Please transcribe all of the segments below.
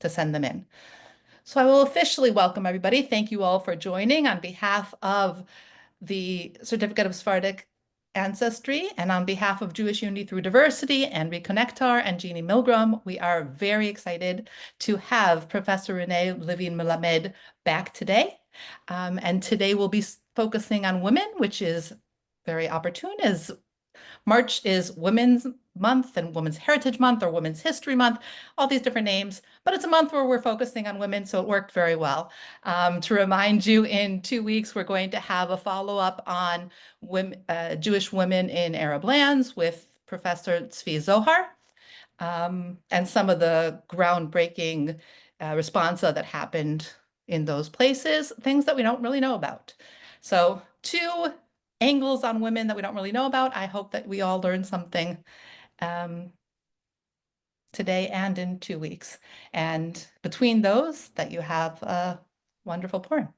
to send them in. So I will officially welcome everybody. Thank you all for joining on behalf of the Certificate of Sephardic Ancestry and on behalf of Jewish Unity Through Diversity and Reconnectar and Jeannie Milgram. We are very excited to have Professor Renée Levine Melammed back today. And today we'll be focusing on women, which is very opportune as March is Women's Month and Women's Heritage Month or Women's History Month, all these different names, but it's a month where we're focusing on women, so it worked very well. To remind you, in 2 weeks, we're going to have a follow-up on women, Jewish women in Arab lands with Professor Tzvi Zohar, and some of the groundbreaking responsa that happened in those places, things that we don't really know about. So 2 angles on women that we don't really know about. I hope that we all learn something today and in 2 weeks. And between those, that you have a wonderful Purim.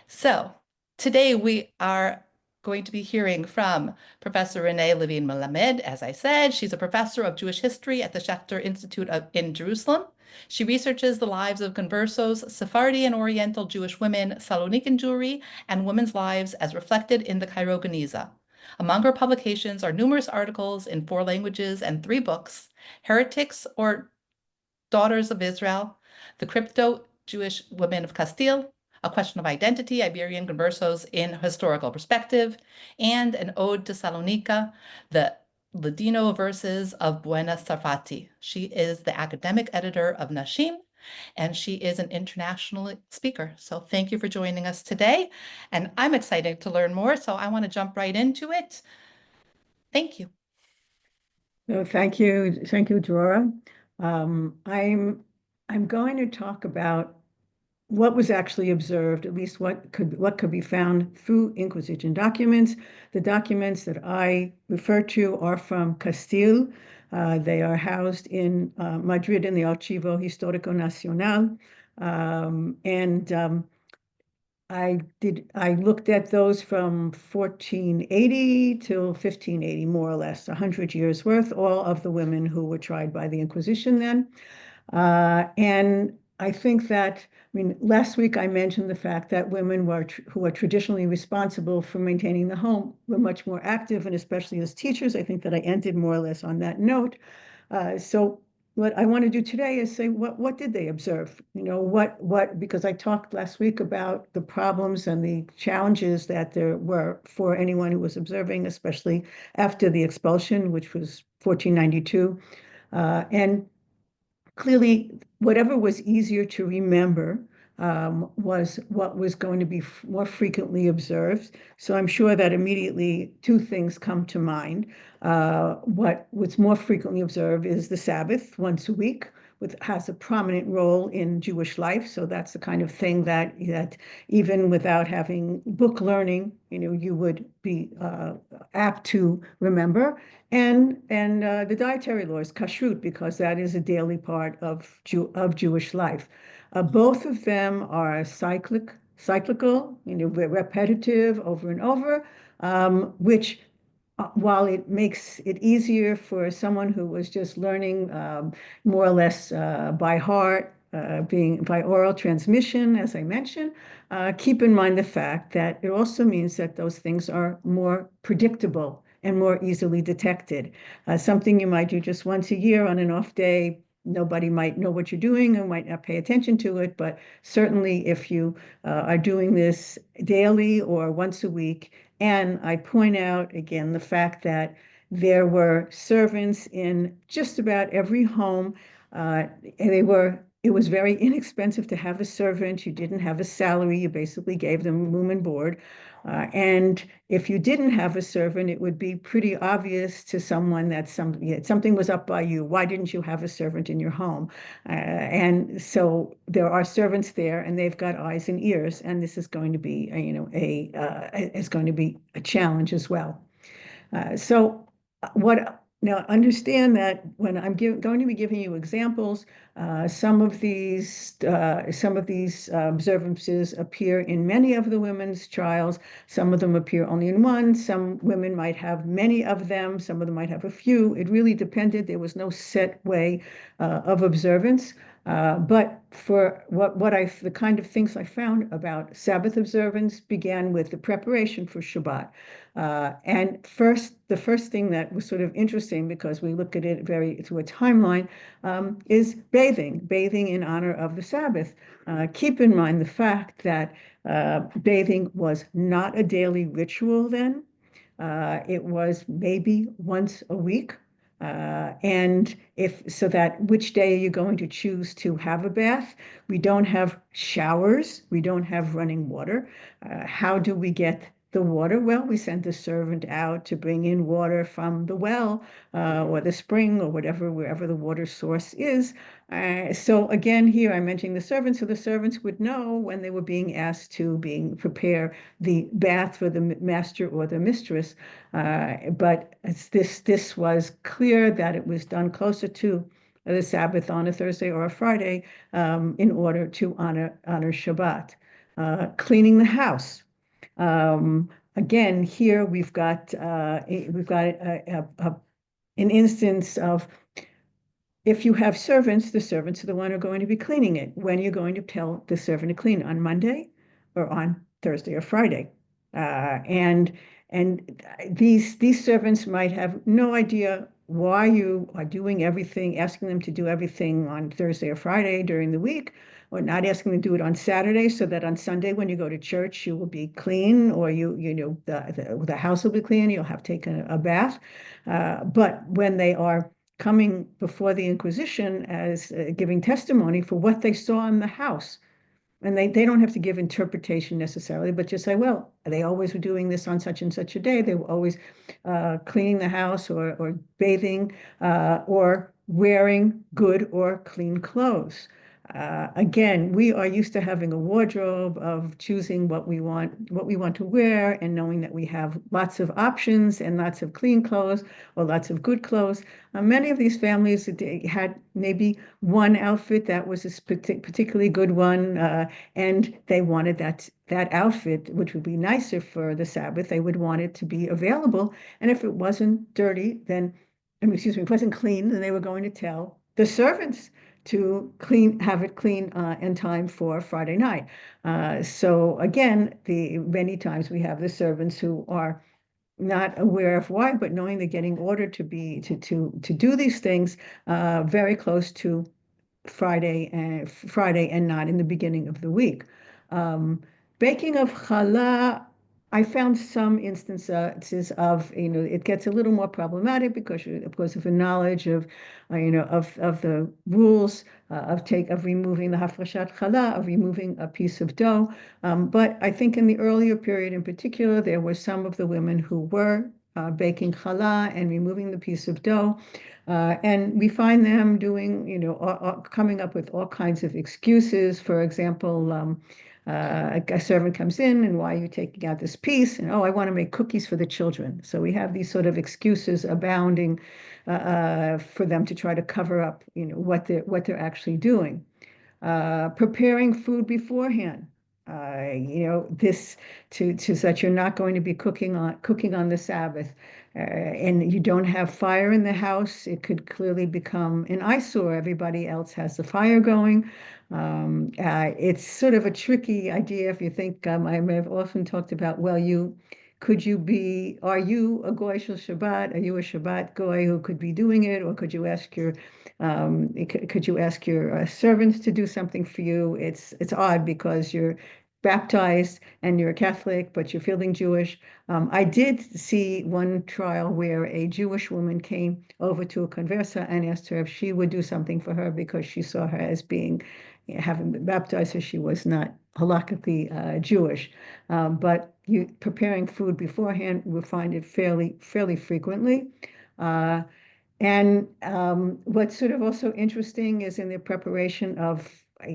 So today we are going to be hearing from Professor Renée Levine Melammed. As I said, she's a professor of Jewish history at the Schechter Institute in Jerusalem. She researches the lives of Conversos, Sephardi and Oriental Jewish women, Salonikan Jewry, and women's lives as reflected in the Cairo Geniza. Among her publications are numerous articles in 4 languages and 3 books, Heretics or Daughters of Israel, the Crypto-Jewish Women of Castile, A Question of Identity, Iberian Conversos in Historical Perspective, and an ode to Salonika, the Ladino verses of Bouena Sarfatty. She is the academic editor of Nashim, and she is an international speaker. So thank you for joining us today. And I'm excited to learn more, so I want to jump right into it. Thank you. Thank you, Drora. I'm going to talk about what was actually observed, at least what could be found through Inquisition documents. The documents that I refer to are from Castile. They are housed in Madrid in the Archivo Histórico Nacional. I looked at those from 1480 till 1580, more or less, 100 years worth, all of the women who were tried by the Inquisition then. And I think that, last week I mentioned the fact that women who are traditionally responsible for maintaining the home were much more active, and especially as teachers. I think that I ended more or less on that note. So what I want to do today is say, what did they observe? Because I talked last week about the problems and the challenges that there were for anyone who was observing, especially after the expulsion, which was 1492. And clearly, whatever was easier to remember was what was going to be more frequently observed. So I'm sure that immediately 2 things come to mind. What was more frequently observed is the Sabbath once a week, which has a prominent role in Jewish life. So that's the kind of thing that even without having book learning, you would be apt to remember. And the dietary laws, kashrut, because that is a daily part of Jewish life. Both of them are cyclical, repetitive over and over, which while it makes it easier for someone who was just learning more or less by heart, being by oral transmission, as I mentioned, keep in mind the fact that it also means that those things are more predictable and more easily detected. Something you might do just once a year on an off day, nobody might know what you're doing and might not pay attention to it, but certainly if you are doing this daily or once a week. And I point out again the fact that there were servants in just about every home. It was very inexpensive to have a servant. You didn't have a salary. You basically gave them room and board. And if you didn't have a servant, it would be pretty obvious to someone that something was up by you. Why didn't you have a servant in your home? And so there are servants there, and they've got eyes and ears, and this is going to be, a challenge as well. Now, understand that when I'm going to be giving you examples, some of these observances appear in many of the women's trials. Some of them appear only in one. Some women might have many of them. Some of them might have a few. It really depended. There was no set way of observance. But for the kind of things I found about Sabbath observance began with the preparation for Shabbat. And the first thing that was sort of interesting, because we look at it through a timeline, is bathing in honor of the Sabbath. Keep in mind the fact that bathing was not a daily ritual then. It was maybe once a week. And so that which day are you going to choose to have a bath? We don't have showers. We don't have running water. How do we get the water? Well, we send a servant out to bring in water from the well or the spring or wherever the water source is. So again, here I'm mentioning the servants, so the servants would know when they were being asked to prepare the bath for the master or the mistress. But this was clear that it was done closer to the Sabbath on a Thursday or a Friday in order to honor Shabbat. Cleaning the house. Again, here we've got an instance of, if you have servants, the servants are the one who are going to be cleaning it. When are you going to tell the servant to clean? On Monday or on Thursday or Friday? And these servants might have no idea why you are doing everything, asking them to do everything on Thursday or Friday during the week, or not asking them to do it on Saturday, so that on Sunday when you go to church you will be clean, or the house will be clean, you'll have taken a bath. But when they are coming before the Inquisition as giving testimony for what they saw in the house, and they don't have to give interpretation necessarily, but just say, well, they always were doing this on such and such a day. They were always cleaning the house or bathing or wearing good or clean clothes. Again, we are used to having a wardrobe of choosing what we want to wear, and knowing that we have lots of options and lots of clean clothes or lots of good clothes. Many of these families had maybe one outfit that was a particularly good one, and they wanted that outfit, which would be nicer for the Sabbath. They would want it to be available, and if it wasn't dirty, then, excuse me, if it wasn't clean, then they were going to tell the servants to have it clean in time for Friday night. So again, many times we have the servants who are not aware of why, but knowing they're getting ordered to do these things very close to Friday and not in the beginning of the week. Baking of challah, I found some instances of, it gets a little more problematic because of the knowledge of, of the rules of removing the hafrashat challah, of removing a piece of dough. But I think in the earlier period in particular, there were some of the women who were baking challah and removing the piece of dough. And we find them doing, coming up with all kinds of excuses. For example, a servant comes in, and why are you taking out this piece? And, oh, I want to make cookies for the children. So we have these sort of excuses abounding for them to try to cover up, what they're actually doing. Preparing food beforehand. This so that you're not going to be cooking on the Sabbath, and you don't have fire in the house. It could clearly become an eyesore. Everybody else has the fire going. It's sort of a tricky idea if you think. I have often talked about, well, are you a goy shel Shabbat? Are you a Shabbat goy who could be doing it, or could you ask your servants to do something for you? It's odd because you're baptized and you're a Catholic, but you're feeling Jewish. I did see one trial where a Jewish woman came over to a conversa and asked her if she would do something for her because she saw her as having been baptized, so she was not halakhically Jewish. But preparing food beforehand, we'll find it fairly frequently. And what's sort of also interesting is in the preparation of,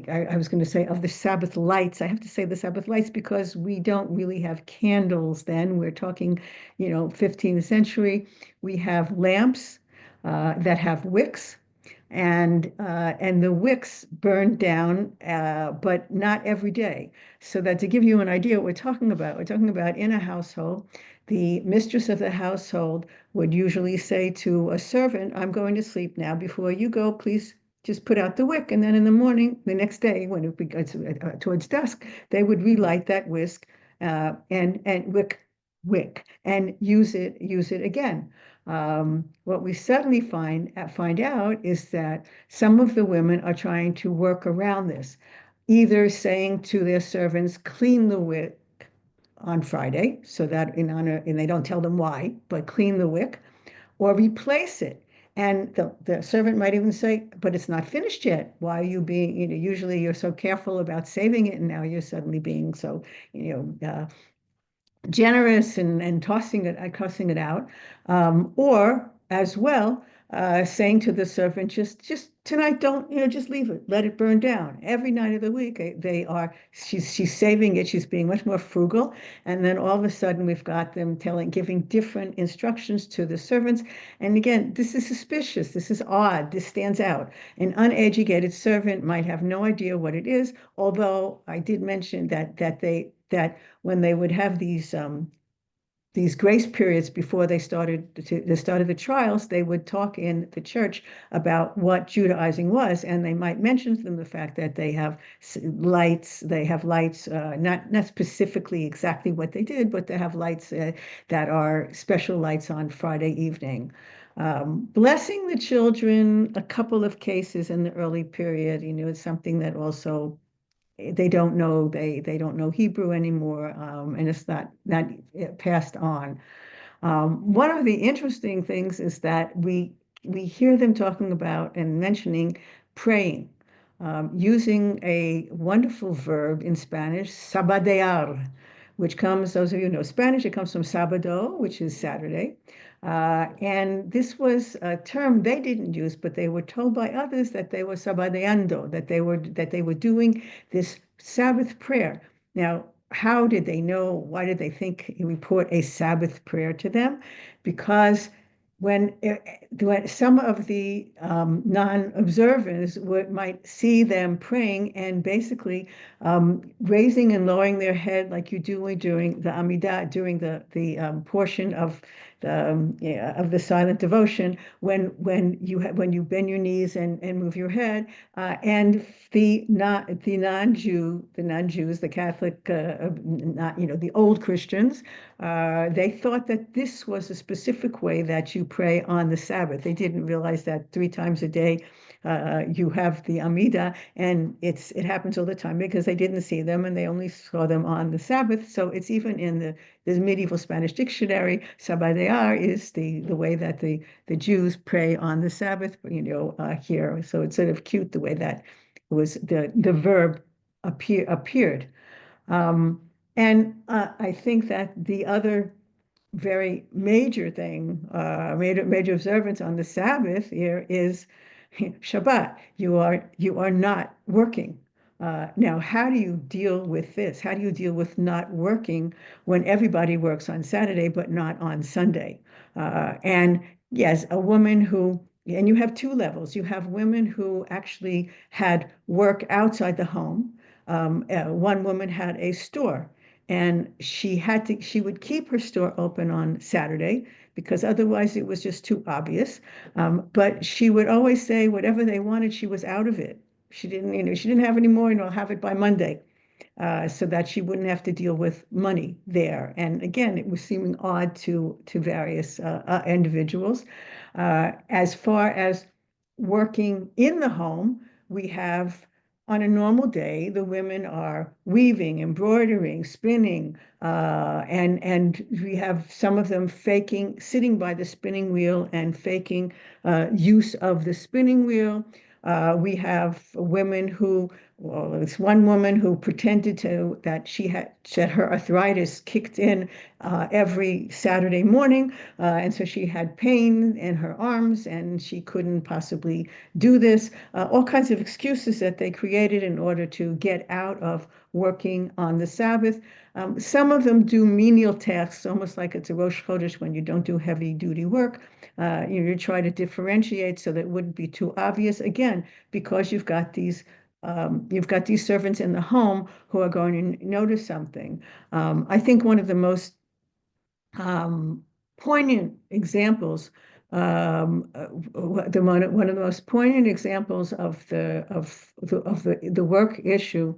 I was going to say, of the Sabbath lights. I have to say the Sabbath lights because we don't really have candles then. We're talking, 15th century. We have lamps that have wicks, and the wicks burn down, but not every day. So that to give you an idea what we're talking about in a household, the mistress of the household would usually say to a servant, I'm going to sleep now. Before you go, please just put out the wick, and then in the morning, the next day, when it gets towards dusk, they would relight that whisk and wick and use it again. What we suddenly find out is that some of the women are trying to work around this, either saying to their servants, clean the wick on Friday, so that in honor, and they don't tell them why, but clean the wick, or replace it. And the servant might even say, but it's not finished yet. Why are you being, usually you're so careful about saving it, and now you're suddenly being so, generous and tossing it out, or as well, saying to the servant, just tonight, don't, just leave it, let it burn down. Every night of the week, she's saving it, she's being much more frugal, and then all of a sudden we've got them giving different instructions to the servants. And again, this is suspicious, this is odd, this stands out. An uneducated servant might have no idea what it is, although I did mention that when they would have these grace periods before they started the trials, they would talk in the church about what Judaizing was, and they might mention to them the fact that they have lights, not specifically exactly what they did, but they have lights that are special lights on Friday evening. Blessing the children, a couple of cases in the early period, it's something that also they don't know Hebrew anymore, and it's not passed on. One of the interesting things is that we hear them talking about and mentioning praying, using a wonderful verb in Spanish, sabadear, which comes, those of you who know Spanish, it comes from sabado, which is Saturday. And this was a term they didn't use, but they were told by others that they were sabadeando, that they were doing this Sabbath prayer. Now, how did they know? Why did they think he report a Sabbath prayer to them? Because when some of the non-observers might see them praying and basically raising and lowering their head like you do during the Amidah, during the portion of the silent devotion, when you bend your knees and move your head, and the non-Jews, the Catholic, not the old Christians, they thought that this was a specific way that you pray on the Sabbath. They didn't realize that 3 times a day you have the Amidah, and it happens all the time because they didn't see them and they only saw them on the Sabbath. So it's even in the medieval Spanish dictionary, sabadear is the way that the Jews pray on the Sabbath, here. So it's sort of cute the way that was the verb appeared. And I think that the other very major thing, major observance on the Sabbath here is Shabbat. You are not working. Now, how do you deal with this? How do you deal with not working when everybody works on Saturday but not on Sunday? And yes, a woman who, and you have 2 levels. You have women who actually had work outside the home. One woman had a store, and she would keep her store open on Saturday because otherwise it was just too obvious. But she would always say whatever they wanted, she was out of it. She didn't have any more, and I'll have it by Monday, so that she wouldn't have to deal with money there. And again, it was seeming odd to various individuals. As far as working in the home, we have on a normal day, the women are weaving, embroidering, spinning, and we have some of them sitting by the spinning wheel and faking use of the spinning wheel. We have women who, well, it's one woman who pretended that she had her arthritis kicked in every Saturday morning, and so she had pain in her arms and she couldn't possibly do this. All kinds of excuses that they created in order to get out of working on the Sabbath. Some of them do menial tasks, almost like it's a Rosh Chodesh when you don't do heavy duty work. You try to differentiate so that it wouldn't be too obvious. Again, because you've got these servants in the home who are going to notice something. I think one of the most poignant examples one of the most poignant examples of the work issue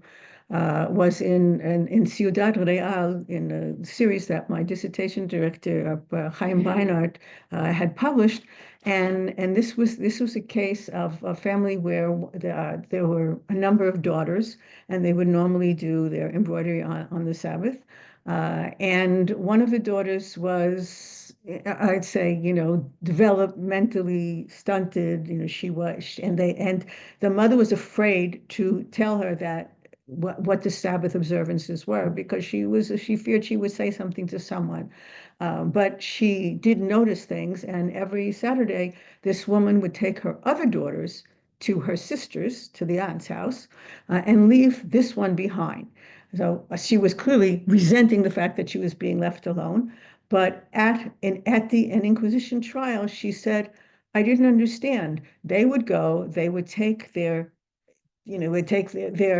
was in Ciudad Real, in a series that my dissertation director, Chaim Beinart, had published. And this was a case of a family where there were a number of daughters, and they would normally do their embroidery on the Sabbath. And one of the daughters was, I'd say, developmentally stunted. And the mother was afraid to tell her that what the Sabbath observances were, because she feared she would say something to someone. But she did notice things, and every Saturday, this woman would take her other daughters to her sister's, to the aunt's house, and leave this one behind. So she was clearly resenting the fact that she was being left alone. But at an Inquisition trial, she said, I didn't understand. They would take their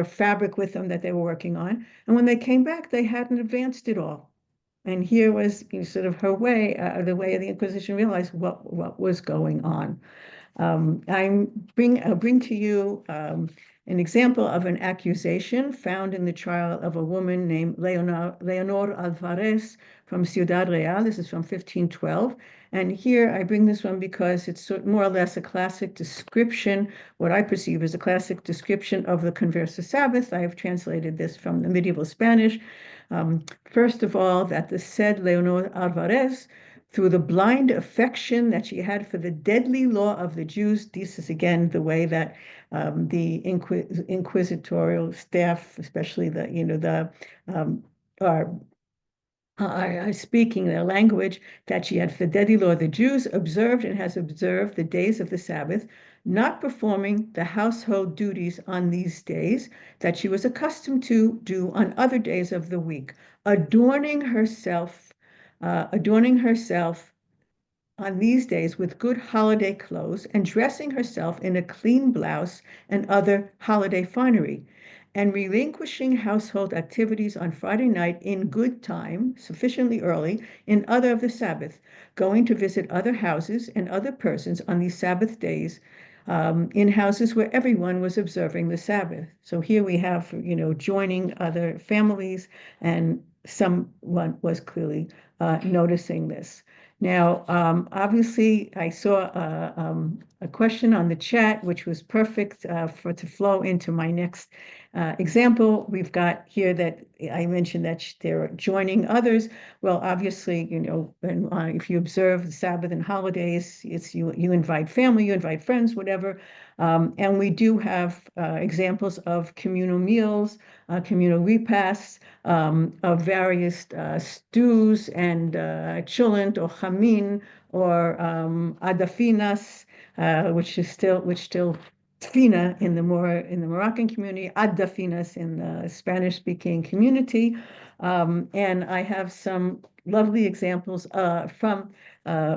fabric with them that they were working on. And when they came back, they hadn't advanced it all. And here was sort of her way, the way the Inquisition realized what was going on. I'll bring to you an example of an accusation found in the trial of a woman named Leonor Alvarez from Ciudad Real. This is from 1512. And here I bring this one because it's more or less a classic description, what I perceive as a classic description of the Converso Sabbath. I have translated this from the medieval Spanish. First of all, that the said Leonor Alvarez, through the blind affection that she had for the deadly law of the Jews. This is again the way that the inquisitorial staff, especially are speaking their language, that she had for the deadly law of the Jews, observed and has observed the days of the Sabbath, not performing the household duties on these days that she was accustomed to do on other days of the week, adorning herself on these days with good holiday clothes and dressing herself in a clean blouse and other holiday finery, and relinquishing household activities on Friday night in good time, sufficiently early, in other of the Sabbath, going to visit other houses and other persons on these Sabbath days, in houses where everyone was observing the Sabbath. So here we have, joining other families, and someone was clearly noticing this. Now, obviously, I saw a question on the chat, which was perfect to flow into my next example. We've got here that I mentioned that they're joining others. Well, obviously, if you observe the Sabbath and holidays, it's you invite family, you invite friends, whatever. And we do have examples of communal meals, communal repasts, of various stews and chulent or chamin or adafinas, which still tfina in the Moroccan community, adafinas in the Spanish-speaking community. And I have some lovely examples from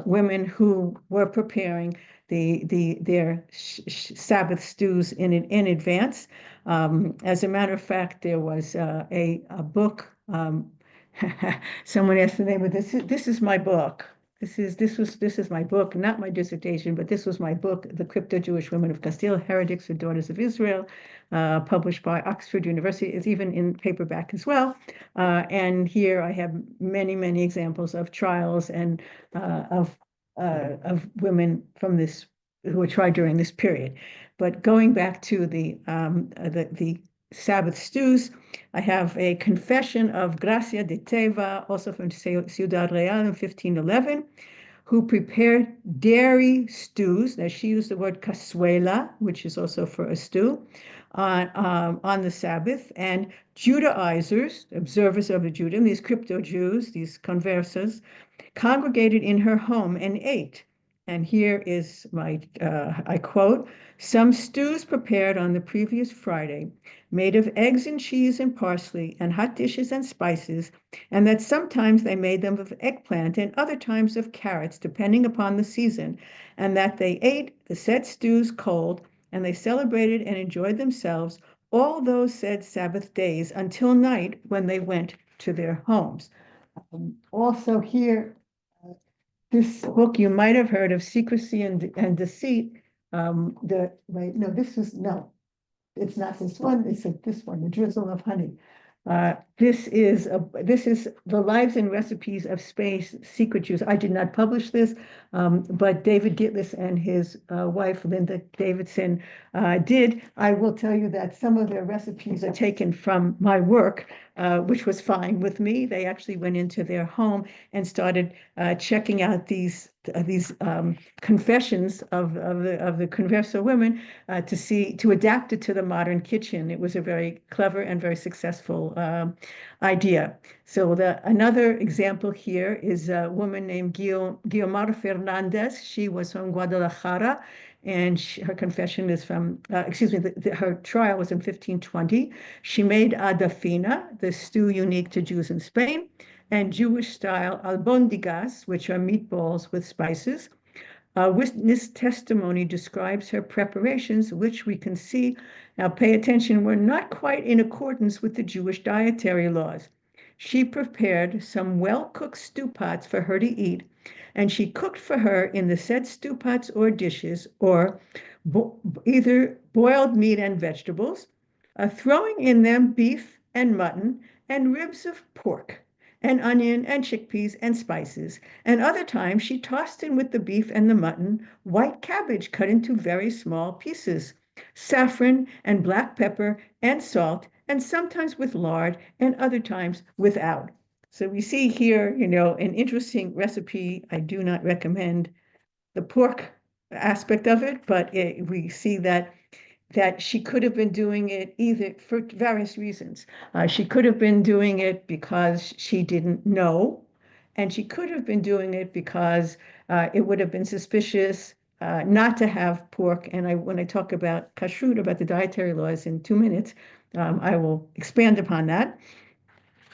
women who were preparing their Sabbath stews in advance. As a matter of fact, there was a book. Someone asked the name of this. This is my book. This is my book, not my dissertation, but this was my book, The Crypto-Jewish Women of Castile, Heretics or Daughters of Israel, published by Oxford University. It's even in paperback as well. And here I have many examples of trials and of women from this who were tried during this period. But going back to the Sabbath stews, I have a confession of Gracia de Teva, also from Ciudad Real in 1511, who prepared dairy stews. Now, she used the word cazuela, which is also for a stew, on the Sabbath. And Judaizers, observers of the Judaism, these crypto-Jews, these conversos, congregated in her home and ate. And here is I quote, some stews prepared on the previous Friday, made of eggs and cheese and parsley and hot dishes and spices, and that sometimes they made them of eggplant and other times of carrots, depending upon the season, and that they ate the said stews cold, and they celebrated and enjoyed themselves all those said Sabbath days until night, when they went to their homes. Also here, this book you might have heard of, Secrecy and Deceit. No, it's not this one, it's this one, The Drizzle of Honey. This is The Lives and Recipes of Spain's Secret Jews. I did not publish this, but David Gitlis and his wife, Linda Davidson, did. I will tell you that some of their recipes are taken from my work, which was fine with me. They actually went into their home and started checking out these confessions of the Converso women to adapt it to the modern kitchen. It was a very clever and very successful idea. So another example here is a woman named Guiomar Fernandez. She was from Guadalajara, and her confession is from, her trial was in 1520. She made adafina, the stew unique to Jews in Spain, and Jewish-style albondigas, which are meatballs with spices. Witness testimony describes her preparations, which we can see, now pay attention, were not quite in accordance with the Jewish dietary laws. She prepared some well-cooked stew pots for her to eat, and she cooked for her in the said stew pots or dishes, or either boiled meat and vegetables, throwing in them beef and mutton and ribs of pork, and onion and chickpeas and spices, and other times she tossed in with the beef and the mutton white cabbage cut into very small pieces, saffron and black pepper and salt, and sometimes with lard and other times without. So we see here, an interesting recipe. I do not recommend the pork aspect of it, but we see that she could have been doing it either for various reasons. She could have been doing it because she didn't know, and she could have been doing it because it would have been suspicious not to have pork. And when I talk about kashrut, about the dietary laws in 2 minutes, I will expand upon that.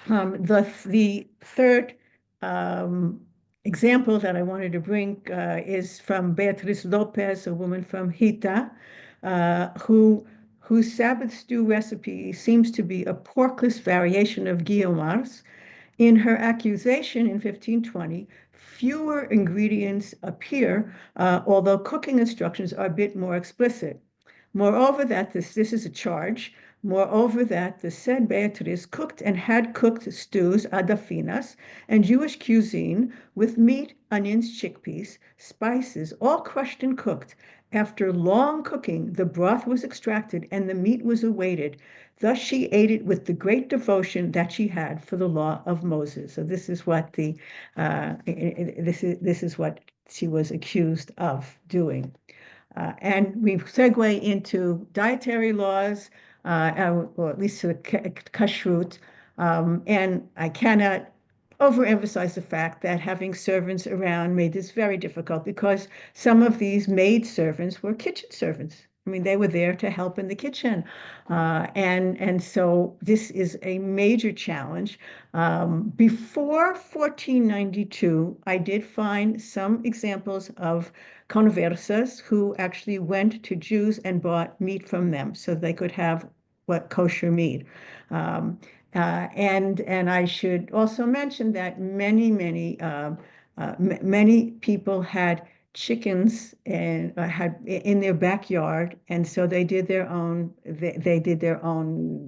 The third example that I wanted to bring is from Beatriz Lopez, a woman from Hita, whose Sabbath stew recipe seems to be a porkless variation of Guillomar's. In her accusation in 1520, fewer ingredients appear, although cooking instructions are a bit more explicit. Moreover, this is a charge. Moreover, that the said Beatriz cooked and had cooked stews adafinas and Jewish cuisine with meat, onions, chickpeas, spices, all crushed and cooked. After long cooking, the broth was extracted and the meat was awaited. Thus she ate it with the great devotion that she had for the law of Moses. So this is what this is what she was accused of doing. And we segue into dietary laws, or at least to the kashrut. And I cannot overemphasize the fact that having servants around made this very difficult, because some of these maid servants were kitchen servants. I mean, they were there to help in the kitchen. And so this is a major challenge. Before 1492, I did find some examples of conversas who actually went to Jews and bought meat from them so they could have kosher meat. And I should also mention that many people had chickens and had in their backyard, and so they did their own.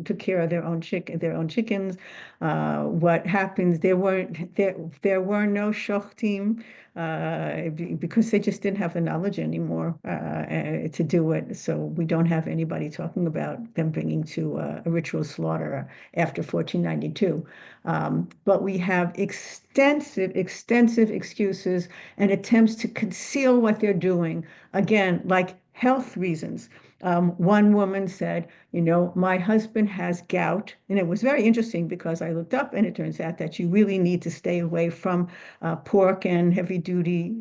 Took care of their own chickens. What happens? There were no shochtim because they just didn't have the knowledge anymore to do it. So we don't have anybody talking about them bringing to a ritual slaughter after 1492. But we have extensive excuses and attempts to conceal what they're doing. Again, like health reasons. One woman said, my husband has gout. And it was very interesting because I looked up and it turns out that you really need to stay away from pork and heavy duty,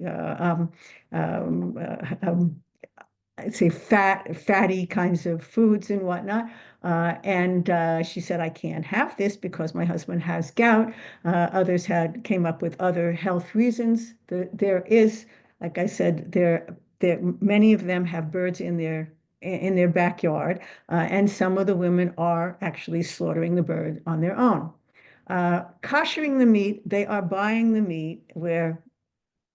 I'd say fatty kinds of foods and whatnot. And she said, I can't have this because my husband has gout. Others came up with other health reasons. There is, like I said, many of them have birds in their backyard, and some of the women are actually slaughtering the bird on their own. Koshering the meat, they are buying the meat where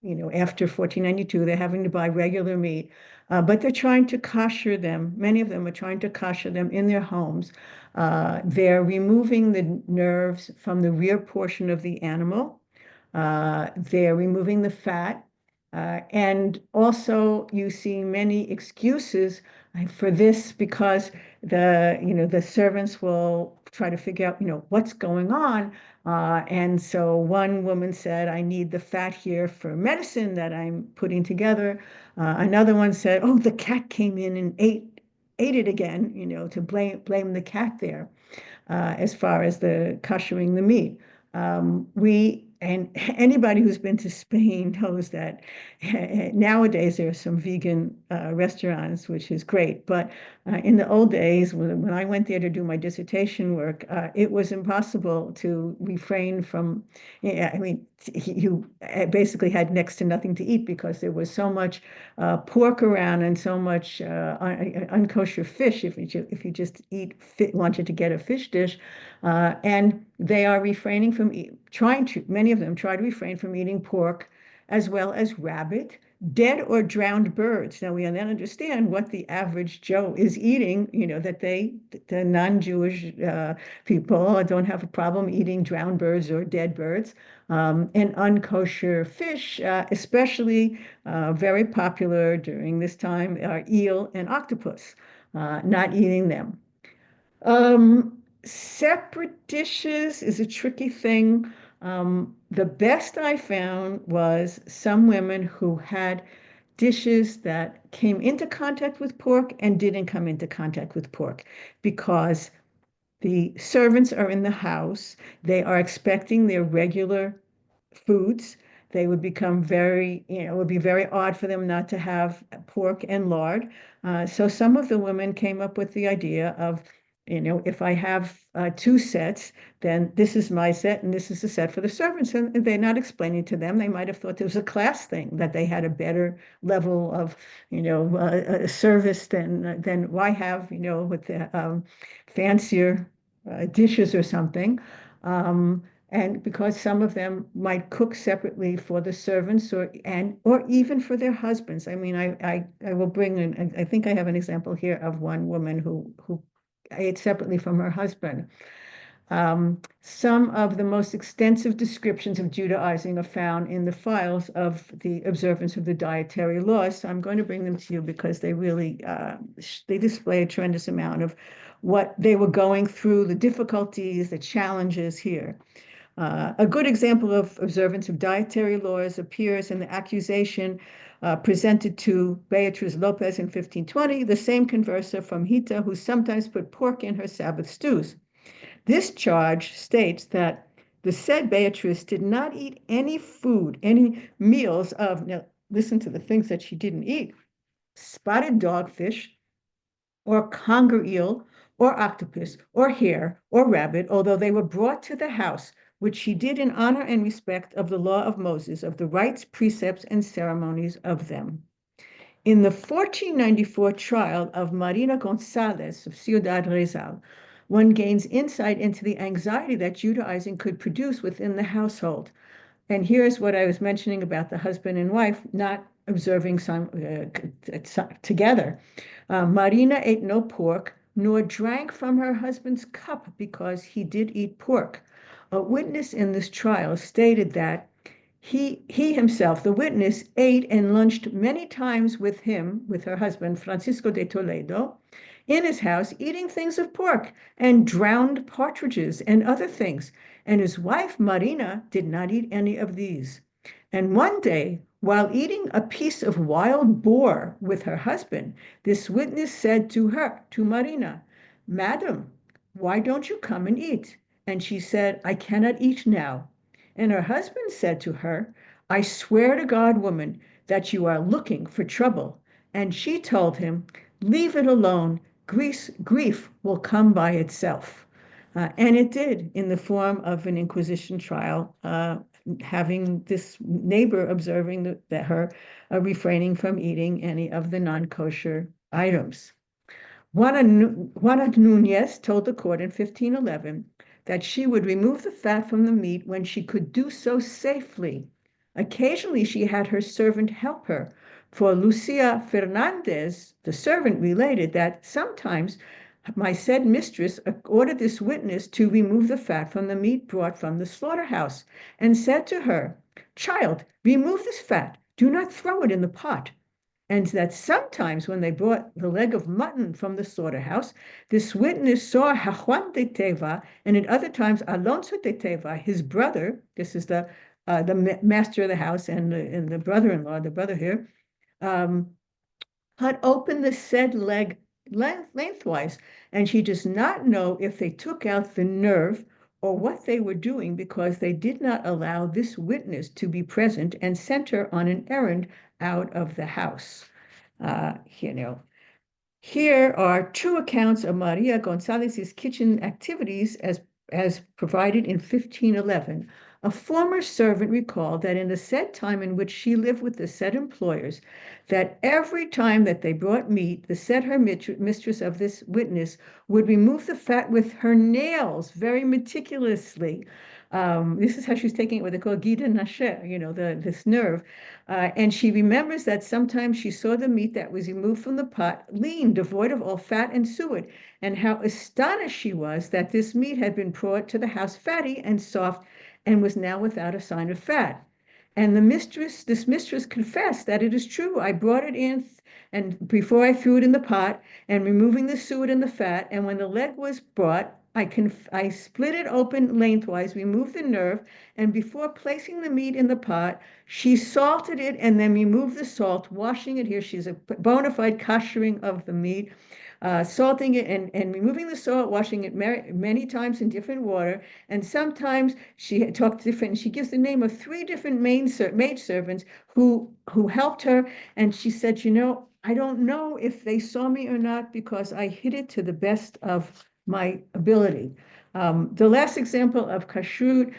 after 1492, they're having to buy regular meat, but they're trying to kosher them. Many of them are trying to kosher them in their homes. They're removing the nerves from the rear portion of the animal. They're removing the fat. And also you see many excuses for this because the servants will try to figure out, what's going on. And so one woman said, I need the fat here for medicine that I'm putting together. Another one said, oh, the cat came in and ate it again, to blame the cat there as far as the koshering the meat. And anybody who's been to Spain knows that nowadays there are some vegan restaurants, which is great. But in the old days, when I went there to do my dissertation work, it was impossible to refrain from, I mean, you basically had next to nothing to eat because there was so much pork around and so much unkosher fish if you just wanted to get a fish dish. And they are refraining from many of them try to refrain from eating pork as well as rabbit, dead or drowned birds. Now we then understand what the average Joe is eating, that the non-Jewish people don't have a problem eating drowned birds or dead birds. And unkosher fish, especially very popular during this time, are eel and octopus, not eating them. Separate dishes is a tricky thing. The best I found was some women who had dishes that came into contact with pork and didn't come into contact with pork because the servants are in the house. They are expecting their regular foods. They would become it would be very odd for them not to have pork and lard. So some of the women came up with the idea of, if I have two sets, then this is my set and this is the set for the servants. And they're not explaining to them. They might have thought it was a class thing, that they had a better level of, service than why have, with the fancier dishes or something. And because some of them might cook separately for the servants or even for their husbands. I mean, I will bring in, I think I have an example here of one woman who ate separately from her husband. Some of the most extensive descriptions of Judaizing are found in the files of the observance of the dietary laws. So I'm going to bring them to you because they really they display a tremendous amount of what they were going through, the difficulties, the challenges here. A good example of observance of dietary laws appears in the accusation presented to Beatriz Lopez in 1520, the same conversa from Hita who sometimes put pork in her Sabbath stews. This charge states that the said Beatriz did not eat any food, any meals of, now listen to the things that she didn't eat: spotted dogfish, or conger eel, or octopus, or hare, or rabbit, although they were brought to the house, which she did in honor and respect of the law of Moses, of the rites, precepts, and ceremonies of them. In the 1494 trial of Marina Gonzalez of Ciudad Real, one gains insight into the anxiety that Judaizing could produce within the household. And here's what I was mentioning about the husband and wife not observing together. Marina ate no pork, nor drank from her husband's cup because he did eat pork. A witness in this trial stated that he himself, the witness, ate and lunched many times with her husband, Francisco de Toledo, in his house, eating things of pork and drowned partridges and other things. And his wife, Marina, did not eat any of these. And one day, while eating a piece of wild boar with her husband, this witness said to Marina, "Madam, why don't you come and eat?" And she said, "I cannot eat now." And her husband said to her, "I swear to God, woman, that you are looking for trouble." And she told him, "Leave it alone. Grief will come by itself." And it did, in the form of an Inquisition trial, having this neighbor observing that her refraining from eating any of the non-kosher items. Juana Núñez told the court in 1511 that she would remove the fat from the meat when she could do so safely. Occasionally, she had her servant help her. For Lucia Fernandez, the servant, related that sometimes my said mistress ordered this witness to remove the fat from the meat brought from the slaughterhouse, and said to her, "Child, remove this fat, do not throw it in the pot." And that sometimes when they brought the leg of mutton from the slaughterhouse, this witness saw Juan de Teva, and at other times Alonso de Teva, his brother, this is the master of the house and the brother-in-law, the brother here, cut open the said leg lengthwise, and she does not know if they took out the nerve or what they were doing, because they did not allow this witness to be present and sent her on an errand out of the house. Here are two accounts of Maria Gonzalez's kitchen activities as provided in 1511. A former servant recalled that in the said time in which she lived with the said employers, that every time that they brought meat, the said her mistress of this witness would remove the fat with her nails very meticulously. This is how she's taking it, what they call guida nasher, this nerve. And she remembers that sometimes she saw the meat that was removed from the pot lean, devoid of all fat and suet, and how astonished she was that this meat had been brought to the house fatty and soft and was now without a sign of fat. And this mistress confessed that it is true, I brought it in and before I threw it in the pot and removing the suet and the fat, and when the leg was brought, I split it open lengthwise, removed the nerve, and before placing the meat in the pot, she salted it and then removed the salt, washing it here. She's a bona fide koshering of the meat, salting it and removing the salt, washing it many times in different water. And sometimes she talked different, she gives the name of 3 different maid servants who helped her. And she said, I don't know if they saw me or not, because I hid it to the best of my ability. The last example of kashrut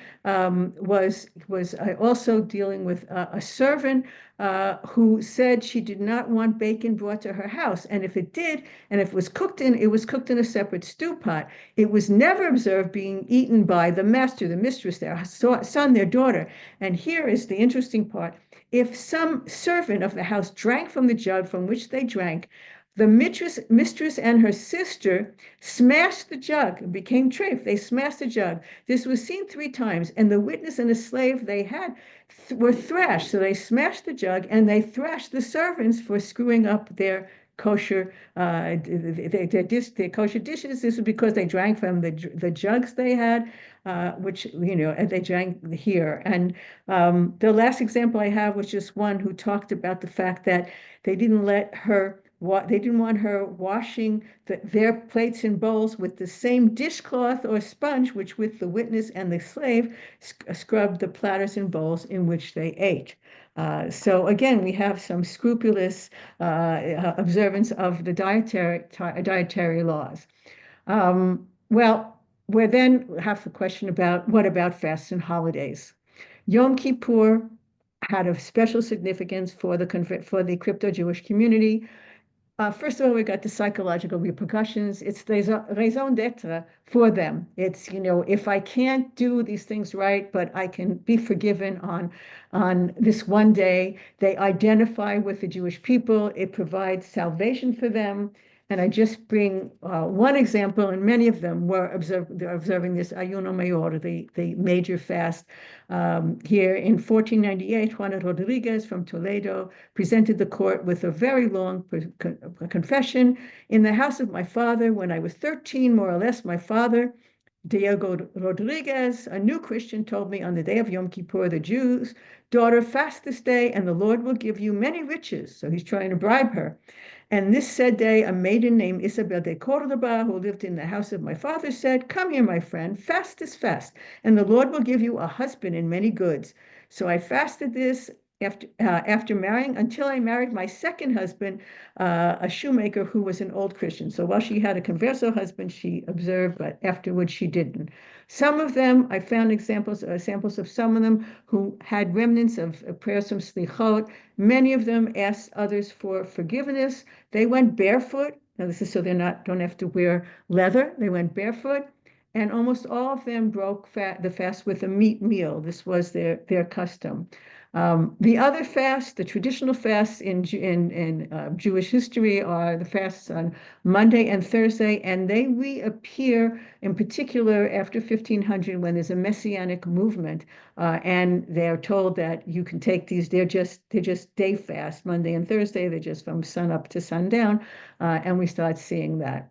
was also dealing with a servant who said she did not want bacon brought to her house, and if it did, and if it was cooked in a separate stew pot, it was never observed being eaten by the master, the mistress, their son, their daughter. And here is the interesting part: if some servant of the house drank from the jug from which they drank, the mistress and her sister smashed the jug. It became treif. They smashed the jug. This was seen 3 times, and the witness and the slave they had were thrashed. So they smashed the jug, and they thrashed the servants for screwing up their kosher their kosher dishes. This was because they drank from the jugs they had, which they drank here. And the last example I have was just one who talked about the fact that they didn't want her washing their plates and bowls with the same dishcloth or sponge which with the witness and the slave scrubbed the platters and bowls in which they ate. So again, we have some scrupulous observance of the dietary laws. Well, we then have the question about what about fasts and holidays? Yom Kippur had a special significance for the crypto-Jewish community. First of all, we got the psychological repercussions. It's the raison d'etre for them. It's, if I can't do these things right, but I can be forgiven on this one day, they identify with the Jewish people. It provides salvation for them. And I just bring one example, and many of them were observing this Ayuno Mayor, the major fast. Here in 1498, Juana Rodriguez from Toledo presented the court with a very long confession. In the house of my father, when I was 13, more or less, my father, Diego Rodriguez, a new Christian, told me on the day of Yom Kippur, the Jews' daughter, fast this day, and the Lord will give you many riches. So he's trying to bribe her. And this said day, a maiden named Isabel de Cordoba, who lived in the house of my father, said, "Come here, my friend, fast this fast, and the Lord will give you a husband and many goods." So I fasted this after marrying, until I married my second husband, a shoemaker who was an old Christian. So while she had a converso husband, she observed, but afterwards she didn't. Some of them, I found samples of some of them who had remnants of prayers from slichot. Many of them asked others for forgiveness. They went barefoot. Now this is so they don't have to wear leather. They went barefoot. and almost all of them broke the fast with a meat meal. This was their custom. The other fasts, the traditional fasts in Jewish history, are the fasts on Monday and Thursday, and they reappear in particular after 1500 when there's a messianic movement, and they're told that you can take these. They're just day fast, Monday and Thursday. They're just from sun up to sundown, and we start seeing that.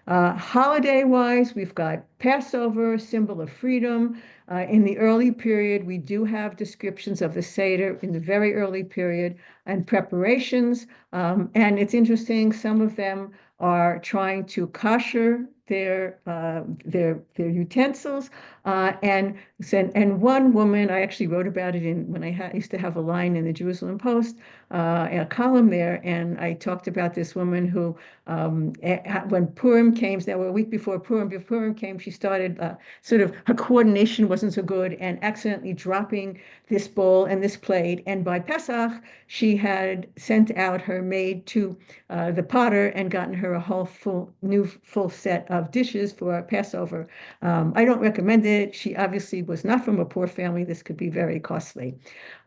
Holiday-wise, we've got Passover, symbol of freedom. In the early period, we do have descriptions of the Seder in the very early period and preparations. And it's interesting, some of them are trying to kosher their utensils. And one woman, I actually wrote about it when I used to have a line in the Jerusalem Post, a column there, and I talked about this woman who, when Purim came, that were a week before Purim came, she started sort of, her coordination wasn't so good and accidentally dropping this bowl and this plate. And by Pesach, she had sent out her maid to the potter and gotten her a whole new full set of dishes for Passover. I don't recommend it. She obviously was not from a poor family. This could be very costly.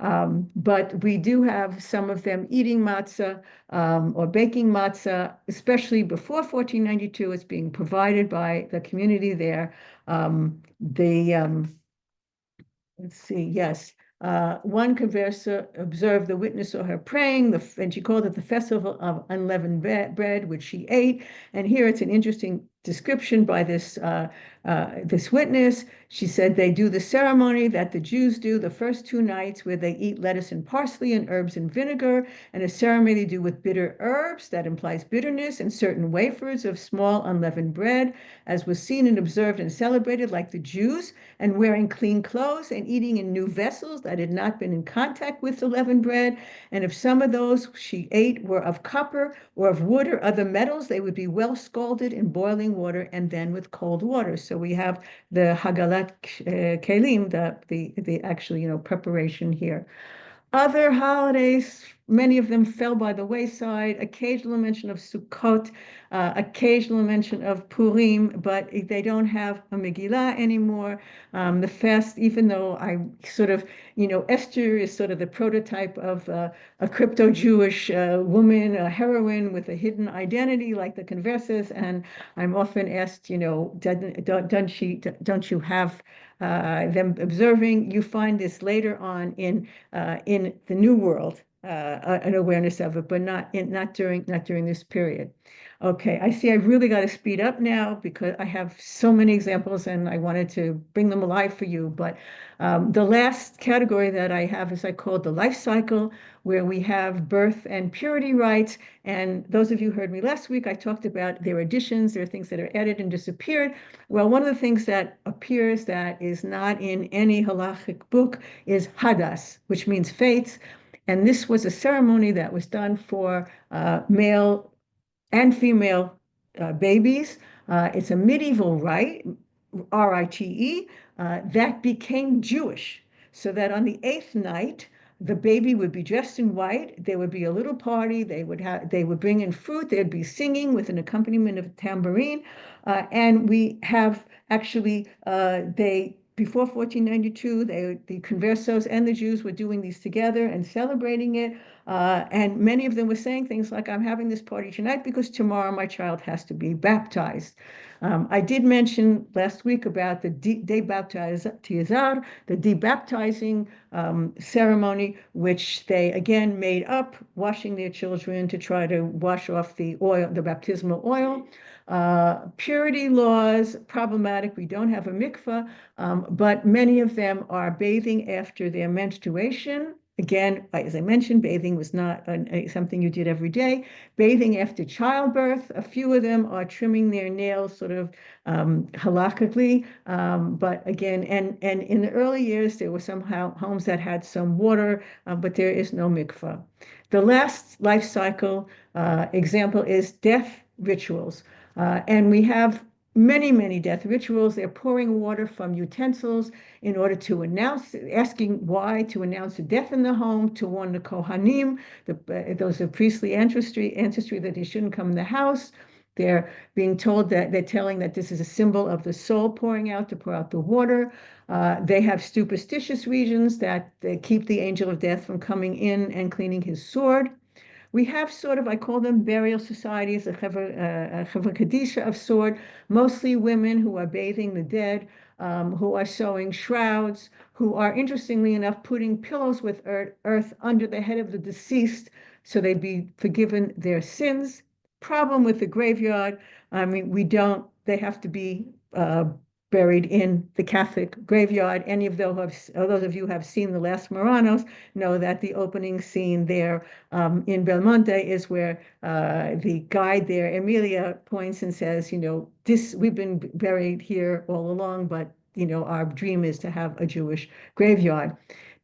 But we do have some of them eating matzah or baking matzah, especially before 1492. It's being provided by the community there. Let's see, yes. One conversa observed the witness saw her praying, and she called it the festival of unleavened bread, which she ate. And here it's an interesting description by this witness. She said they do the ceremony that the Jews do the first 2 nights, where they eat lettuce and parsley and herbs and vinegar, and a ceremony they do with bitter herbs that implies bitterness, and certain wafers of small unleavened bread, as was seen and observed and celebrated like the Jews, and wearing clean clothes and eating in new vessels that had not been in contact with the leavened bread. And if some of those she ate were of copper or of wood or other metals, they would be well scalded in boiling water and then with cold water. So we have the Hagalat Kelim, the actual, preparation here. Other holidays, many of them fell by the wayside. Occasional mention of Sukkot, occasional mention of Purim, but they don't have a Megillah anymore. The fast, even though I sort of, Esther is sort of the prototype of a crypto-Jewish woman, a heroine with a hidden identity like the Conversos, and I'm often asked, don't you have them observing? You find this later on in the New World, an awareness of it, but not during this period. Okay, I see I've really got to speed up now because I have so many examples and I wanted to bring them alive for you. But the last category that I have is I call the life cycle, where we have birth and purity rites. And those of you who heard me last week, I talked about their additions. There are things that are added and disappeared. Well, one of the things that appears that is not in any halachic book is hadas, which means faith. And this was a ceremony that was done for male and female babies. It's a medieval rite, R-I-T-E, that became Jewish. So that on the 8th night, the baby would be dressed in white. There would be a little party. They would bring in fruit. There'd be singing with an accompaniment of tambourine. And we have actually, before 1492, the Conversos and the Jews were doing these together and celebrating it. And many of them were saying things like, I'm having this party tonight because tomorrow my child has to be baptized. I did mention last week about the debaptizar, the debaptizing ceremony, which they again made up, washing their children to try to wash off the oil, the baptismal oil. Purity laws, problematic. We don't have a mikveh, but many of them are bathing after their menstruation. Again, as I mentioned, bathing was not something you did every day. Bathing after childbirth, a few of them are trimming their nails sort of halakhically, but again, and in the early years, there were some homes that had some water, but there is no mikveh. The last life cycle example is death rituals. And we have many death rituals. They're pouring water from utensils in order to asking why, to announce a death in the home, to warn the Kohanim, those are priestly ancestry that they shouldn't come in the house. They're being told that they're telling that this is a symbol of the soul pouring out to pour out the water. They have superstitious reasons that they keep the angel of death from coming in and cleaning his sword. We have sort of, I call them burial societies, a Chevra Kadisha of sort, mostly women who are bathing the dead, who are sewing shrouds, who are, interestingly enough, putting pillows with earth under the head of the deceased so they'd be forgiven their sins. Problem with the graveyard, I mean, they have to be buried in the Catholic graveyard. Any of those of you who have seen The Last Moranos know that the opening scene there in Belmonte is where the guide there, Emilia, points and says, we've been buried here all along, but our dream is to have a Jewish graveyard.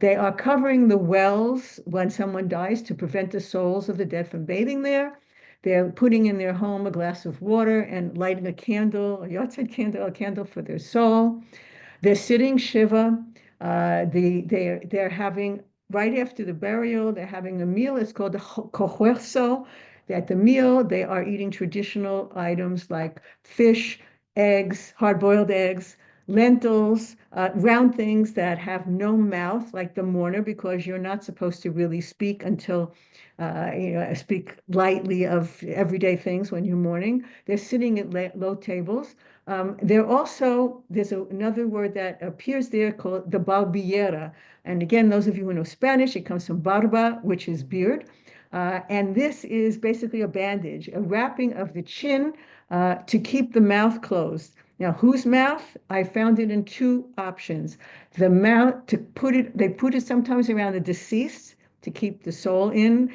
They are covering the wells when someone dies to prevent the souls of the dead from bathing there. They're putting in their home a glass of water and lighting a candle, a yahrzeit candle, a candle for their soul. They're sitting Shiva. They're having, right after the burial, they're having a meal. It's called the cohuerzo. At the meal, they are eating traditional items like fish, eggs, hard-boiled eggs, lentils, round things that have no mouth, like the mourner, because you're not supposed to really speak until, speak lightly of everyday things when you're mourning. They're sitting at low tables. There's another word that appears there called the barbillera. And again, those of you who know Spanish, it comes from barba, which is beard. And this is basically a bandage, a wrapping of the chin to keep the mouth closed. Now, whose mouth? I found it in two options. The mouth, they put it sometimes around the deceased to keep the soul in,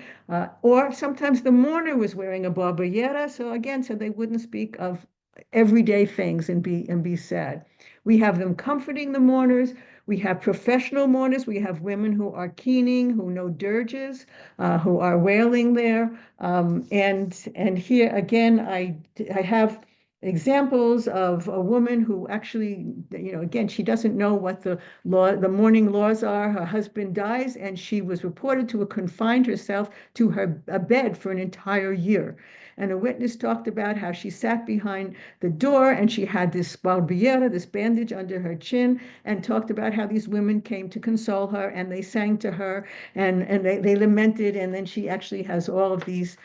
or sometimes the mourner was wearing a barbillera, so they wouldn't speak of everyday things and be sad. We have them comforting the mourners. We have professional mourners. We have women who are keening, who know dirges, who are wailing there. And here again, I have examples of a woman who actually, again, she doesn't know what the mourning laws are. Her husband dies, and she was reported to have confined herself to a bed for an entire year. And a witness talked about how she sat behind the door and she had this barbillera, this bandage under her chin, and talked about how these women came to console her and they sang to her and they lamented. And then she actually has all of these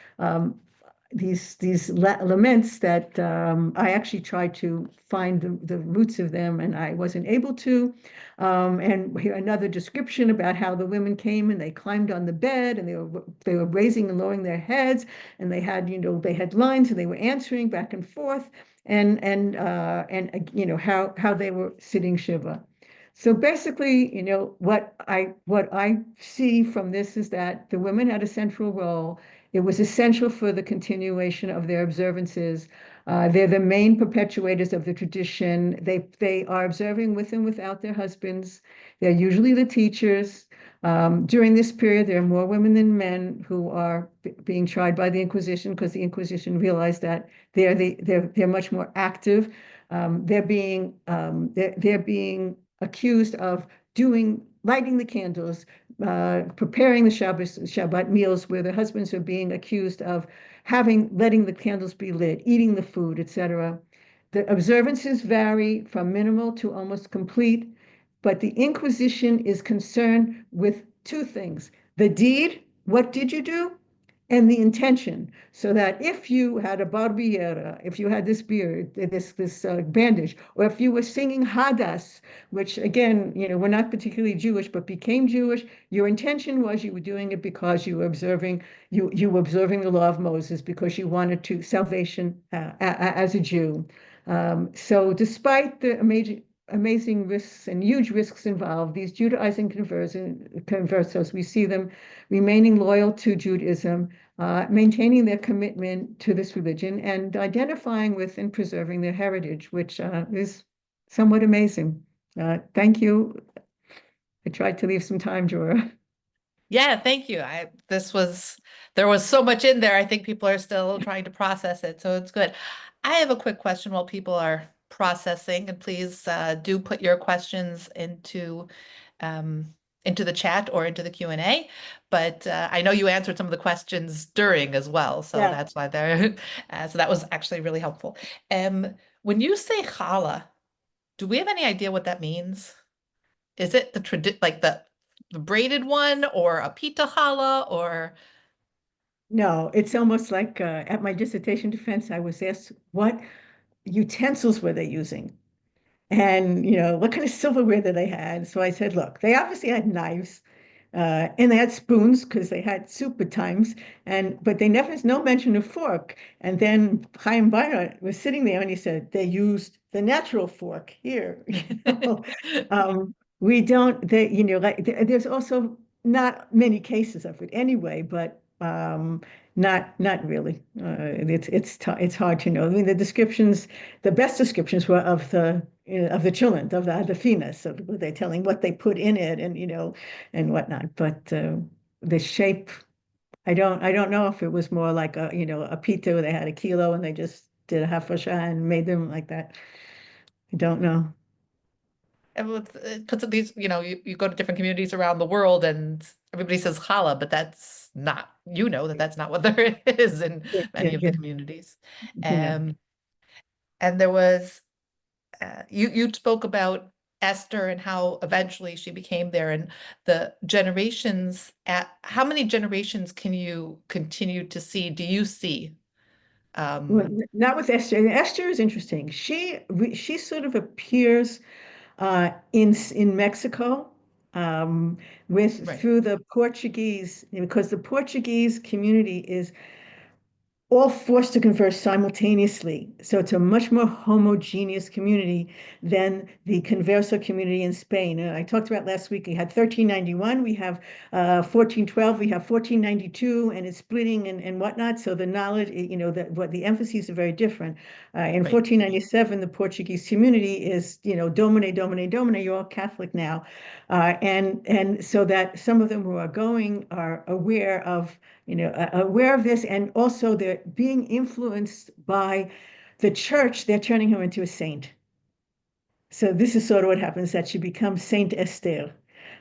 laments that I actually tried to find the roots of them, and I wasn't able to. And here another description about how the women came and they climbed on the bed and they were raising and lowering their heads, and they had lines and they were answering back and forth, and how they were sitting Shiva. So basically, what I see from this is that the women had a central role. It was essential for the continuation of their observances. They're the main perpetuators of the tradition. They are observing with and without their husbands. They're usually the teachers. During this period, there are more women than men who are being tried by the Inquisition, because the Inquisition realized that they're much more active. They're being accused of lighting the candles, preparing the Shabbat meals, where the husbands are being accused of letting the candles be lit, eating the food, etc. The observances vary from minimal to almost complete, but the Inquisition is concerned with two things: the deed, what did you do, and the intention, so that if you had a barbillera, if you had this beard, this bandage, or if you were singing Hadas, which again, we're not particularly Jewish, but became Jewish, your intention was you were doing it because you were observing the law of Moses, because you wanted salvation as a Jew. So despite the amazing risks and huge risks involved, these Judaizing conversos, we see them remaining loyal to Judaism, maintaining their commitment to this religion, and identifying with and preserving their heritage, which is somewhat amazing. Thank you. I tried to leave some time, Jora. Yeah, thank you. There was so much in there. I think people are still trying to process it, so it's good. I have a quick question while people are processing, and please do put your questions into into the chat or into the Q&A, but I know you answered some of the questions during as well, so Yeah. that's why they're so that was actually really helpful. When you say challah, do we have any idea what that means? Is it like the braided one, or a pita challah, or No, it's almost like at my dissertation defense, I was asked what utensils were they using? And, what kind of silverware that they had. So I said, look, they obviously had knives, and they had spoons because they had soup at times, but they never, no mention of fork. And then Chaim Bouena was sitting there and he said, they used the natural fork here. We don't, like, there's also not many cases of it anyway, but not really. It's hard to know. I mean, the best descriptions were of the children, of the finas, of they telling what they put in it, and whatnot. But the shape, I don't know if it was more like a pita where they had a kilo and they just did a half a and made them like that. I don't know. because these, you go to different communities around the world and everybody says challah, but that's not, that's not what there is in Yeah, yeah, many of yeah. the communities. Yeah. Um, and there was, you spoke about Esther and how eventually she became there, and the generations, how many generations can you continue to see? Do you see? Well, Um, not with Esther. Esther is interesting. She sort of appears in Mexico, with right, through the Portuguese, because the Portuguese community is all forced to converse simultaneously. So it's a much more homogeneous community than the Converso community in Spain. I talked about last week, we had 1391, we have 1412, we have 1492, and it's splitting and whatnot. So the knowledge, what the emphases are very different. In right. 1497, the Portuguese community is, Domine, Domine, Domine, you're all Catholic now. And so that some of them who are going are aware of this, and also they're being influenced by the church. They're turning her into a saint. So this is sort of what happens, that she becomes Saint Esther,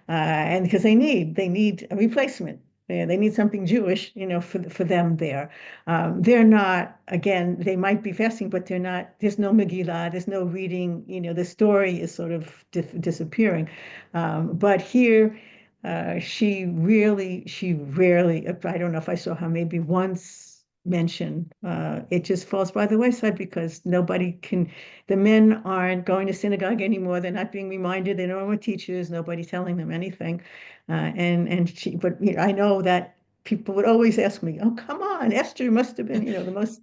and because they need a replacement. They need something Jewish, for them there. They're not, again, they might be fasting, but they're not. There's no Megillah. There's no reading. The story is sort of disappearing. But here, she rarely. I don't know if I saw her maybe once mentioned. It just falls by the wayside because nobody can. The men aren't going to synagogue anymore. They're not being reminded. They don't have teachers. Nobody telling them anything. But I know that people would always ask me, "Oh, come on, Esther must have been, the most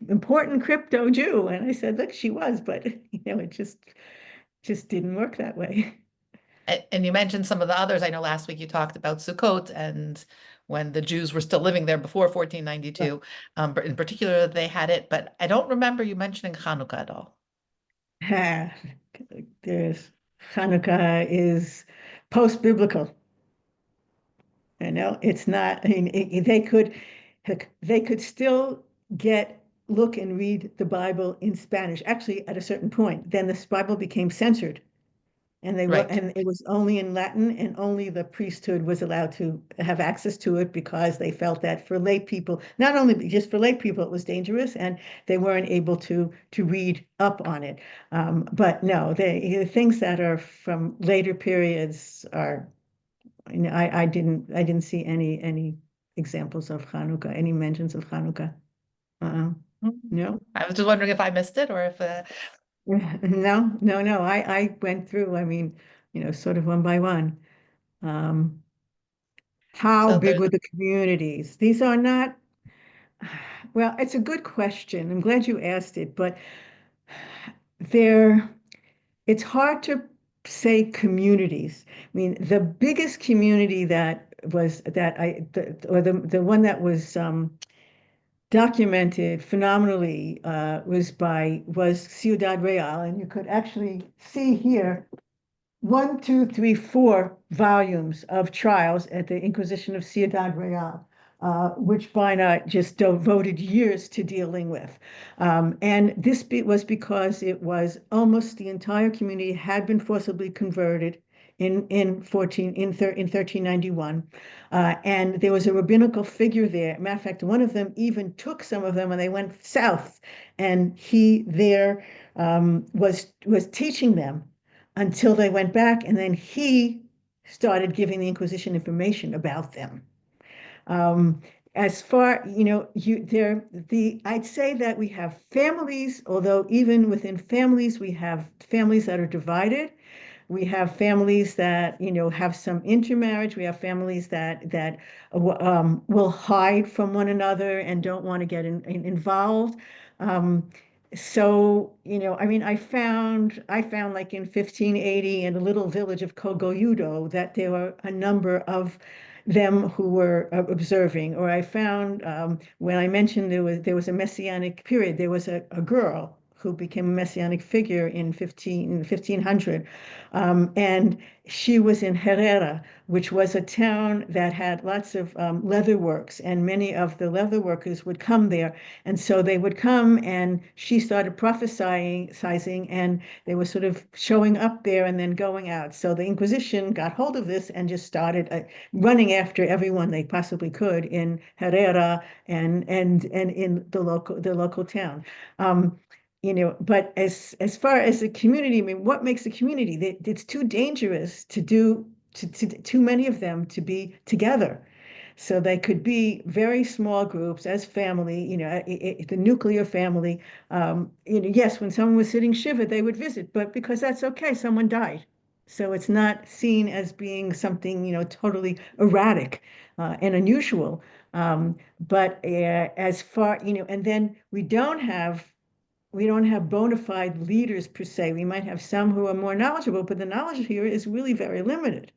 important crypto Jew." And I said, "Look, she was, but it just didn't work that way." And you mentioned some of the others. I know last week you talked about Sukkot and when the Jews were still living there before 1492. But in particular, they had it, but I don't remember you mentioning Hanukkah at all. Ah, there's Hanukkah is post-biblical. It's not. I mean, they could still look and read the Bible in Spanish. Actually, at a certain point, then this Bible became censored, Right, and it was only in Latin, and only the priesthood was allowed to have access to it because they felt that for lay people, not only just for lay people, it was dangerous, and they weren't able to read up on it. But no, the things that are from later periods are. I didn't see any examples of Hanukkah, any mentions of Hanukkah. Uh-uh. Mhm. No. I was just wondering if I missed it or if No, no, no. I went through, I mean, sort of one by one. Um, how so. big There's were the communities? These are not, well, it's a good question. I'm glad you asked it, but they're, it's hard to say communities. I mean, the biggest community that was that I, or the one that was documented phenomenally was Ciudad Real, and you could actually see here one, two, three, four volumes of trials at the Inquisition of Ciudad Real, which Bouena just devoted years to dealing with. And was because it was almost the entire community had been forcibly converted in 1391. And there was a rabbinical figure there. Matter of fact, one of them even took some of them and they went south. And he there was teaching them until they went back. And then he started giving the Inquisition information about them. As far, I'd say that we have families, although even within families, we have families that are divided. We have families that, have some intermarriage. We have families that will hide from one another and don't want to get involved. So, I found like in 1580 in the little village of Cogoyudo that there were a number of them who were observing. Or I found when I mentioned there was a messianic period, there was a girl who became a messianic figure in 1500. And she was in Herrera, which was a town that had lots of leather works, and many of the leather workers would come there. And so they would come, and she started prophesying, and they were sort of showing up there and then going out. So the Inquisition got hold of this and just started running after everyone they possibly could in Herrera and in the local town. But as far as the community, I mean, what makes a community? It's too dangerous to do to too many of them to be together. So they could be very small groups as family, the nuclear family. Yes, when someone was sitting Shiva, they would visit, but because that's okay, someone died. So it's not seen as being something, totally erratic and unusual. But as far, and then we don't have bona fide leaders per se. We might have some who are more knowledgeable, but the knowledge here is really very limited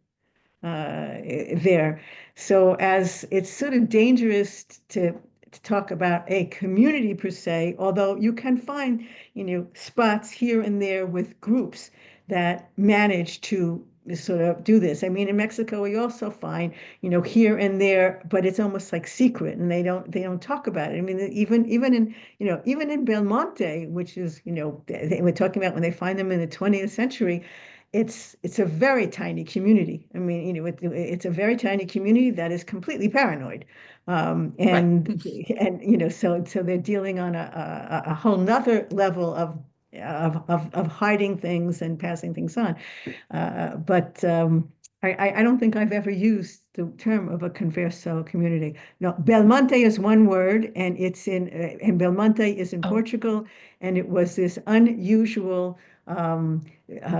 there. So as it's sort of dangerous to talk about a community per se, although you can find, spots here and there with groups that manage to sort of do this. I mean, in Mexico, we also find, here and there, but it's almost like secret, and they don't talk about it. I mean, even in Belmonte, which is, we're talking about when they find them in the 20th century, it's a very tiny community. I mean, it's a very tiny community that is completely paranoid. Right. So they're dealing on a whole nother level of hiding things and passing things on. But I don't think I've ever used the term of a converso community. No, Belmonte is one word, and and Belmonte is in Oh, Portugal, and it was this unusual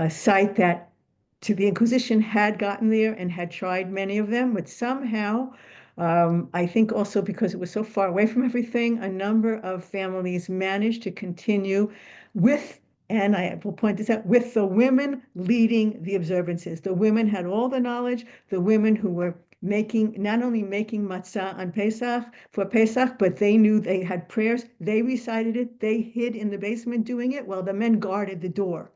site that to the Inquisition had gotten there and had tried many of them, but somehow, I think also because it was so far away from everything, a number of families managed to continue with, and I will point this out, with the women leading the observances. The women had all the knowledge, the women who were not only making matzah on Pesach, for Pesach, but they knew they had prayers. They recited it. They hid in the basement doing it while the men guarded the door.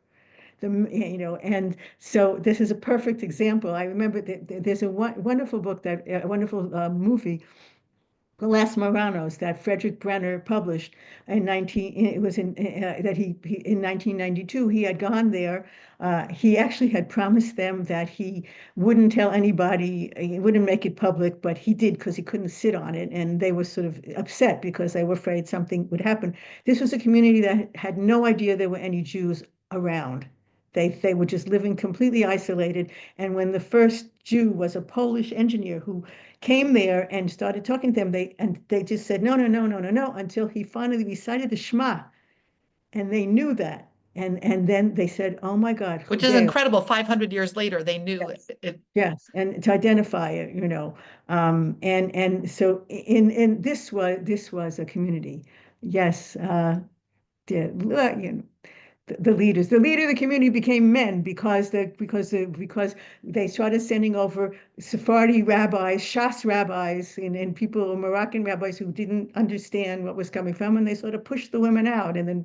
And so this is a perfect example. I remember that there's a wonderful book, a wonderful movie, The Last Moranos, that Frederick Brenner published in 1992. He had gone there. He actually had promised them that he wouldn't tell anybody, he wouldn't make it public, but he did because he couldn't sit on it. And they were sort of upset because they were afraid something would happen. This was a community that had no idea there were any Jews around. They were just living completely isolated. And when the first Jew was a Polish engineer who came there and started talking to them, they just said, no, no, no, no, no, no, until he finally recited the Shema. And they knew that. And then they said, oh my God, which is Judeo. incredible. 500 years later, they knew Yes, it. yes, and to identify it, and so in this was a community. Yes, the leaders. The leader of the community became men because they started sending over Sephardi rabbis, Shas rabbis, and people, Moroccan rabbis who didn't understand what was coming from, and they sort of pushed the women out, and then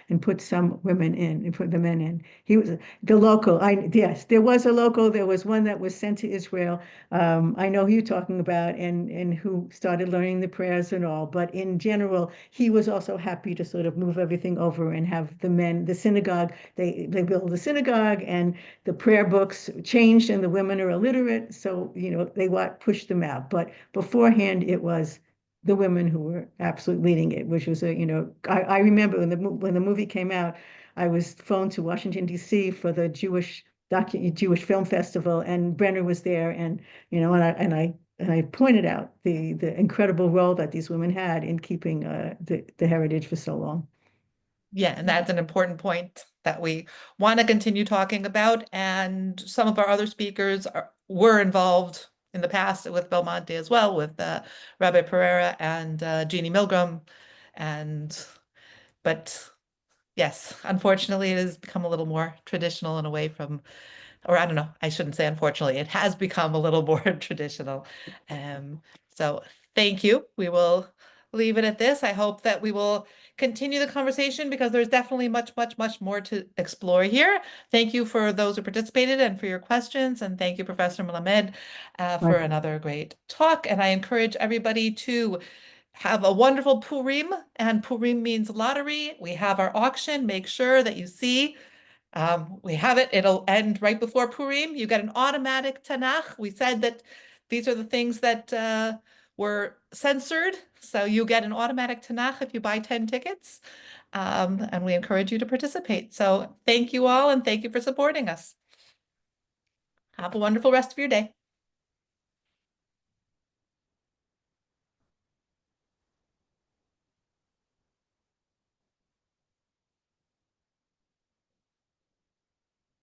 and put some women in and put the men in. He was the local. Yes, there was a local. There was one that was sent to Israel. I know who you're talking about, and who started learning the prayers and all. But in general, he was also happy to sort of move everything over and have the men the synagogue, they build a synagogue, and the prayer books changed, and the women are illiterate, so they pushed them out. But beforehand, it was the women who were absolutely leading it, which was I remember when the movie came out, I was flown to Washington D.C. for the Jewish Film Festival, and Brenner was there, and I pointed out the incredible role that these women had in keeping the heritage for so long. Yeah, and that's an important point that we want to continue talking about. And some of our other speakers were involved in the past with Belmonte as well, with Rabbi Pereira and Jeannie Milgram. But yes, unfortunately, it has become a little more traditional and away from, or I don't know, I shouldn't say unfortunately, it has become a little more traditional. So thank you. We will leave it at this. I hope that we will continue the conversation because there's definitely much, much, much more to explore here. Thank you for those who participated and for your questions. And thank you, Professor Melammed, for another great talk. And I encourage everybody to have a wonderful Purim, and Purim means lottery. We have our auction. Make sure that you see we have it. It'll end right before Purim. You get an automatic Tanakh. We said that these are the things that were censored. So you get an automatic Tanakh if you buy 10 tickets. And we encourage you to participate. So thank you all, and thank you for supporting us. Have a wonderful rest of your day.